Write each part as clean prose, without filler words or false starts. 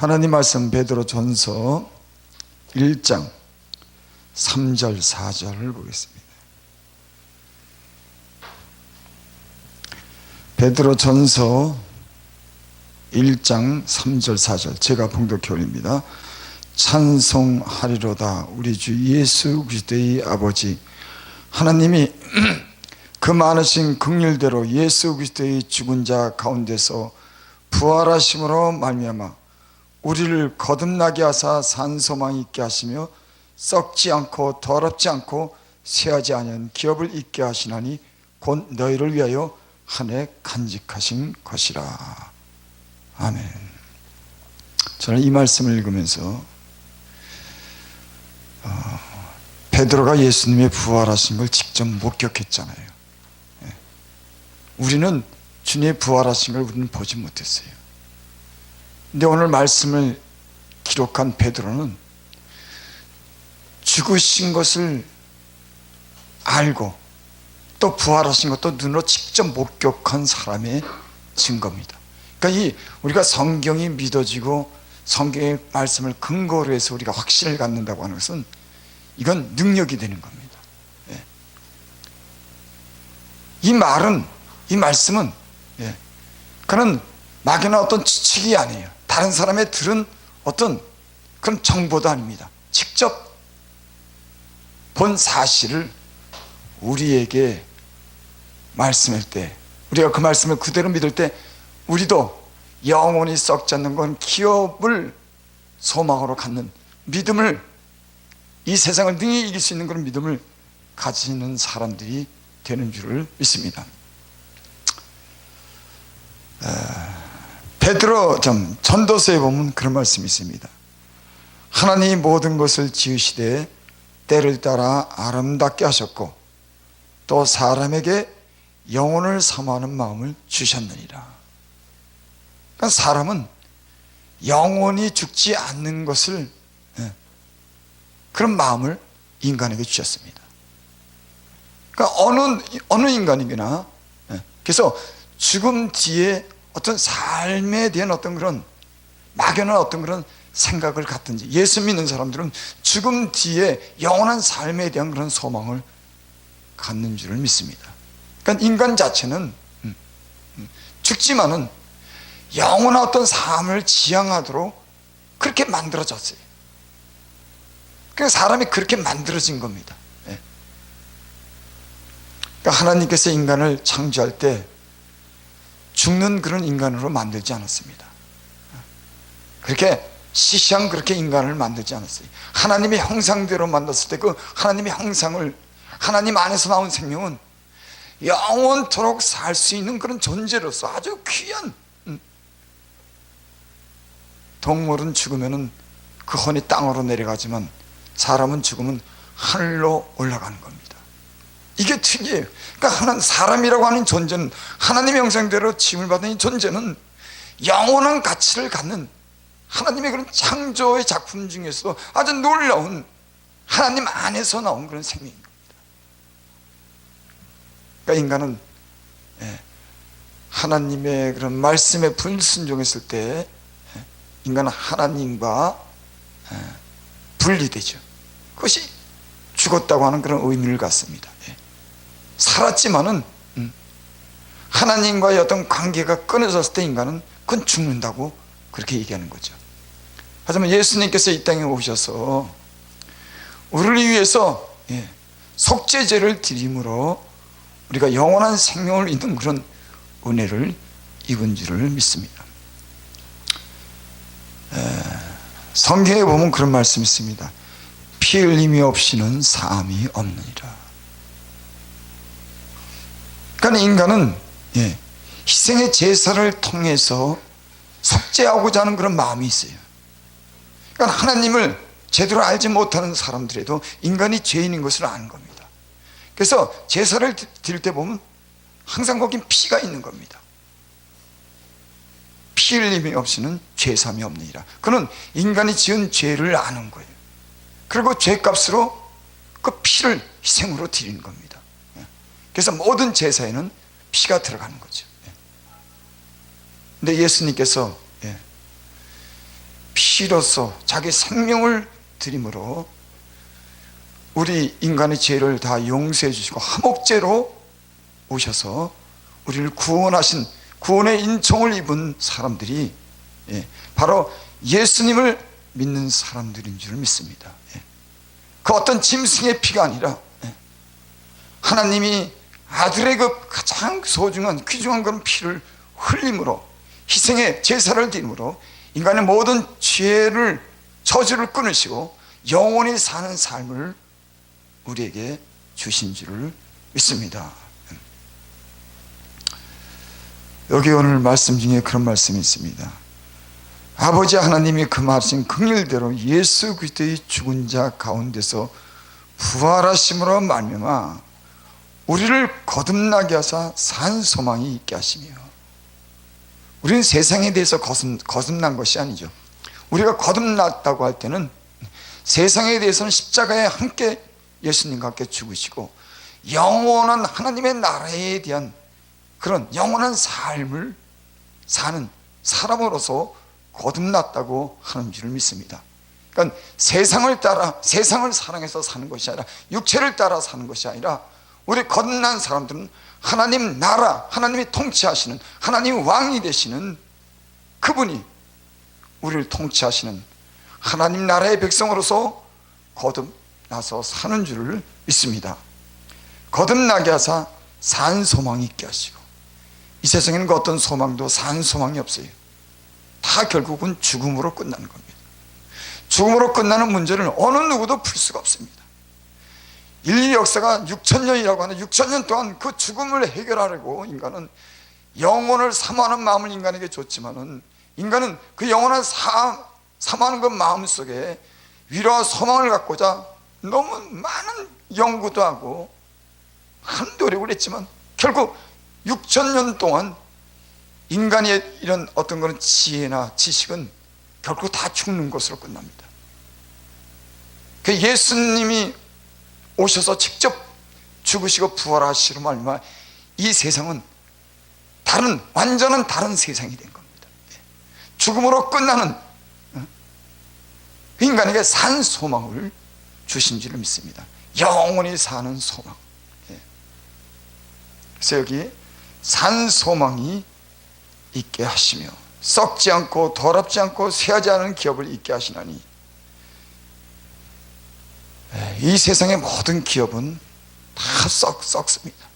하나님 말씀 베드로전서 1장 3절 4절을 보겠습니다. 베드로전서 1장 3절 4절 제가 봉독해 올립니다. 찬송하리로다 우리 주 예수 그리스도의 아버지 하나님이 그 많으신 긍휼대로 예수 그리스도의 죽은 자 가운데서 부활하심으로 말미암아 우리를 거듭나게 하사 산 소망 있게 하시며 썩지 않고 더럽지 않고 쇠하지 않은 기업을 있게 하시나니 곧 너희를 위하여 한 해 간직하신 것이라. 아멘. 저는 이 말씀을 읽으면서 베드로가 예수님의 부활하신 걸 직접 목격했잖아요. 우리는 주님의 부활하신 걸 우리는 보지 못했어요. 근데 오늘 말씀을 기록한 베드로는 죽으신 것을 알고 또 부활하신 것도 눈으로 직접 목격한 사람의 증거입니다. 그러니까 우리가 성경이 믿어지고 성경의 말씀을 근거로 해서 우리가 확신을 갖는다고 하는 것은 이건 능력이 되는 겁니다. 이 말씀은 그는 막연한 어떤 추측이 아니에요. 다른 사람의 들은 어떤 그런 정보도 아닙니다. 직접 본 사실을 우리에게 말씀할 때, 우리가 그 말씀을 그대로 믿을 때 우리도 영원히 썩지 않는 건 기업을 소망으로 갖는 믿음을, 이 세상을 능히 이길 수 있는 그런 믿음을 가지는 사람들이 되는 줄을 믿습니다. 베드로 전도서에 보면 그런 말씀이 있습니다. 하나님이 모든 것을 지으시되 때를 따라 아름답게 하셨고 또 사람에게 영혼을 사모하는 마음을 주셨느니라. 그러니까 사람은 영원히 죽지 않는 것을, 그런 마음을 인간에게 주셨습니다. 그러니까 어느 인간이나 그래서 죽음 뒤에 어떤 삶에 대한 어떤 그런 막연한 어떤 그런 생각을 갖든지, 예수 믿는 사람들은 죽음 뒤에 영원한 삶에 대한 그런 소망을 갖는 줄을 믿습니다. 그러니까 인간 자체는 죽지만은 영원한 어떤 삶을 지향하도록 그렇게 만들어졌어요. 그러니까 사람이 그렇게 만들어진 겁니다. 그러니까 하나님께서 인간을 창조할 때 죽는 그런 인간으로 만들지 않았습니다. 그렇게 시시한 그렇게 인간을 만들지 않았어요. 하나님의 형상대로 만들었을 때 그 하나님의 형상을, 하나님 안에서 나온 생명은 영원토록 살 수 있는 그런 존재로서 아주 귀한, 동물은 죽으면 그 혼이 땅으로 내려가지만 사람은 죽으면 하늘로 올라가는 겁니다. 이게 특이해요. 그러니까 사람이라고 하는 존재는, 하나님의 형상대로 지음을 받은 이 존재는 영원한 가치를 갖는 하나님의 그런 창조의 작품 중에서 아주 놀라운 하나님 안에서 나온 그런 생명인 겁니다. 그러니까 인간은 하나님의 그런 말씀에 불순종했을 때 인간은 하나님과 분리되죠. 그것이 죽었다고 하는 그런 의미를 갖습니다. 살았지만은 하나님과의 어떤 관계가 끊어졌을 때 인간은 그건 죽는다고 그렇게 얘기하는 거죠. 하지만 예수님께서 이 땅에 오셔서 우리를 위해서 속죄제를 드림으로 우리가 영원한 생명을 얻는 그런 은혜를 입은 줄을 믿습니다. 성경에 보면 그런 말씀이 있습니다. 피 흘림이 없이는 사함이 없느니라. 그러니까 인간은 희생의 제사를 통해서 속죄하고자 하는 그런 마음이 있어요. 그러니까 하나님을 제대로 알지 못하는 사람들에도 인간이 죄인인 것을 아는 겁니다. 그래서 제사를 드릴 때 보면 항상 거긴 피가 있는 겁니다. 피 흘림이 없이는 죄삼이 없느니라. 그는 인간이 지은 죄를 아는 거예요. 그리고 죄값으로 그 피를 희생으로 드리는 겁니다. 그래서 모든 제사에는 피가 들어가는 거죠. 근데 예수님께서 피로써 자기 생명을 드림으로 우리 인간의 죄를 다 용서해 주시고 화목제로 오셔서 우리를 구원하신 구원의 인총을 입은 사람들이 바로 예수님을 믿는 사람들인 줄 믿습니다. 그 어떤 짐승의 피가 아니라 하나님이 아들의 그 가장 소중한 귀중한 그런 피를 흘림으로 희생의 제사를 드림으로 인간의 모든 죄를 저주를 끊으시고 영원히 사는 삶을 우리에게 주신 줄을 믿습니다. 여기 오늘 말씀 중에 그런 말씀이 있습니다. 아버지 하나님이 그 말씀 긍휼대로 예수 그리스도의 죽은 자 가운데서 부활하심으로 말미암아 우리를 거듭나게 하사 산 소망이 있게 하시며, 우리는 세상에 대해서 거듭난 것이 아니죠. 우리가 거듭났다고 할 때는 세상에 대해서는 십자가에 함께 예수님과 함께 죽으시고 영원한 하나님의 나라에 대한 그런 영원한 삶을 사는 사람으로서 거듭났다고 하는 줄을 믿습니다. 그러니까 세상을 따라, 세상을 사랑해서 사는 것이 아니라 육체를 따라 사는 것이 아니라 우리 거듭난 사람들은 하나님 나라, 하나님이 통치하시는 하나님 왕이 되시는 그분이 우리를 통치하시는 하나님 나라의 백성으로서 거듭나서 사는 줄을 믿습니다. 거듭나게 하사 산 소망이 있게 하시고, 이 세상에는 그 어떤 소망도 산 소망이 없어요. 다 결국은 죽음으로 끝나는 겁니다. 죽음으로 끝나는 문제를 어느 누구도 풀 수가 없습니다. 인류 역사가 6,000년이라고 하는 6,000년 동안 그 죽음을 해결하려고 인간은 영혼을 사모하는 마음을 인간에게 줬지만은, 인간은 그 영원한 사모하는 그 마음 속에 위로와 소망을 갖고자 너무 많은 연구도 하고 한 노력을 했지만 결국 6,000년 동안 인간의 이런 어떤 그런 지혜나 지식은 결국 다 죽는 것으로 끝납니다. 그 예수님이 오셔서 직접 죽으시고 부활하시로 말미암아 이 세상은 완전한 다른 세상이 된 겁니다. 죽음으로 끝나는 인간에게 산 소망을 주신 줄을 믿습니다. 영원히 사는 소망. 그래서 여기 산 소망이 있게 하시며 썩지 않고 더럽지 않고 쇠하지 않은 기업을 있게 하시나니, 이 세상의 모든 기업은 다 썩습니다.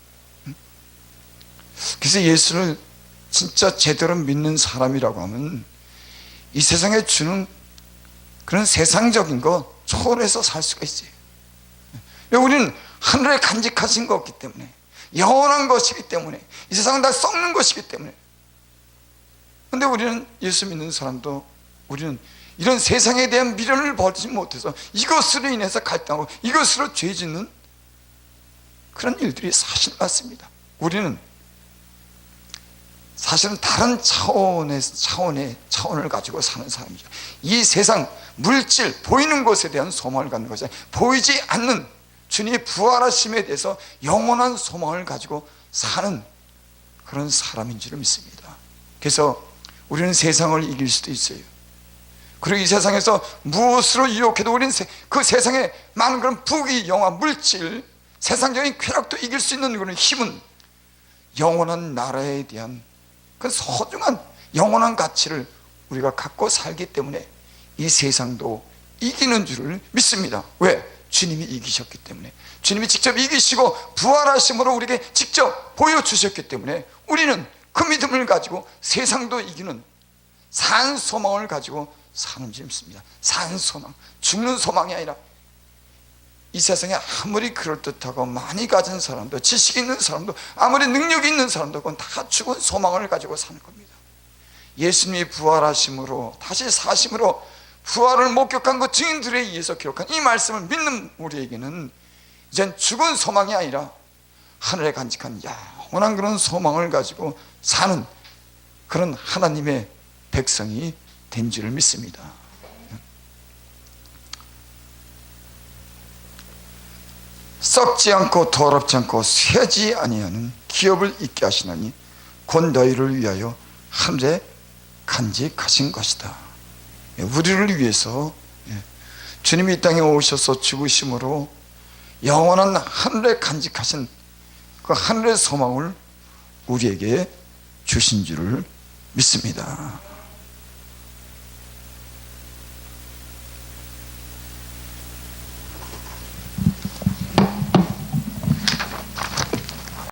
그래서 예수를 진짜 제대로 믿는 사람이라고 하면 이 세상에 주는 그런 세상적인 거 초월해서 살 수가 있어요. 우리는 하늘에 간직하신 거 없기 때문에, 영원한 것이기 때문에, 이 세상은 다 썩는 것이기 때문에. 그런데 우리는 예수 믿는 사람도 우리는 이런 세상에 대한 미련을 버리지 못해서 이것으로 인해서 갈등하고 이것으로 죄 짓는 그런 일들이 사실 맞습니다. 우리는 사실은 다른 차원을 가지고 사는 사람이죠. 이 세상 물질 보이는 것에 대한 소망을 갖는 것이 아니라 보이지 않는 주님의 부활하심에 대해서 영원한 소망을 가지고 사는 그런 사람인 줄 믿습니다. 그래서 우리는 세상을 이길 수도 있어요. 그리고 이 세상에서 무엇으로 유혹해도 우리는 그 세상에 많은 그런 부귀, 영화, 물질, 세상적인 쾌락도 이길 수 있는 그런 힘은 영원한 나라에 대한 그 소중한 영원한 가치를 우리가 갖고 살기 때문에 이 세상도 이기는 줄을 믿습니다. 왜? 주님이 이기셨기 때문에, 주님이 직접 이기시고 부활하심으로 우리에게 직접 보여주셨기 때문에 우리는 그 믿음을 가지고 세상도 이기는 산 소망을 가지고 사는 줄 믿습니다. 산 소망, 죽는 소망이 아니라 이 세상에 아무리 그럴듯하고 많이 가진 사람도, 지식 있는 사람도, 아무리 능력 있는 사람도 그건 다 죽은 소망을 가지고 사는 겁니다. 예수님이 부활하심으로, 다시 사심으로 부활을 목격한 그 증인들에 의해서 기록한 이 말씀을 믿는 우리에게는 이젠 죽은 소망이 아니라 하늘에 간직한 영원한 그런 소망을 가지고 사는 그런 하나님의 백성이 된 줄을 믿습니다. 썩지 않고 더럽지 않고 쇠지 아니하는 기업을 있게 하시나니 곧 너희를 위하여 하늘에 간직하신 것이다. 우리를 위해서 주님이 이 땅에 오셔서 죽으심으로 영원한 하늘에 간직하신 그 하늘의 소망을 우리에게 주신 줄을 믿습니다.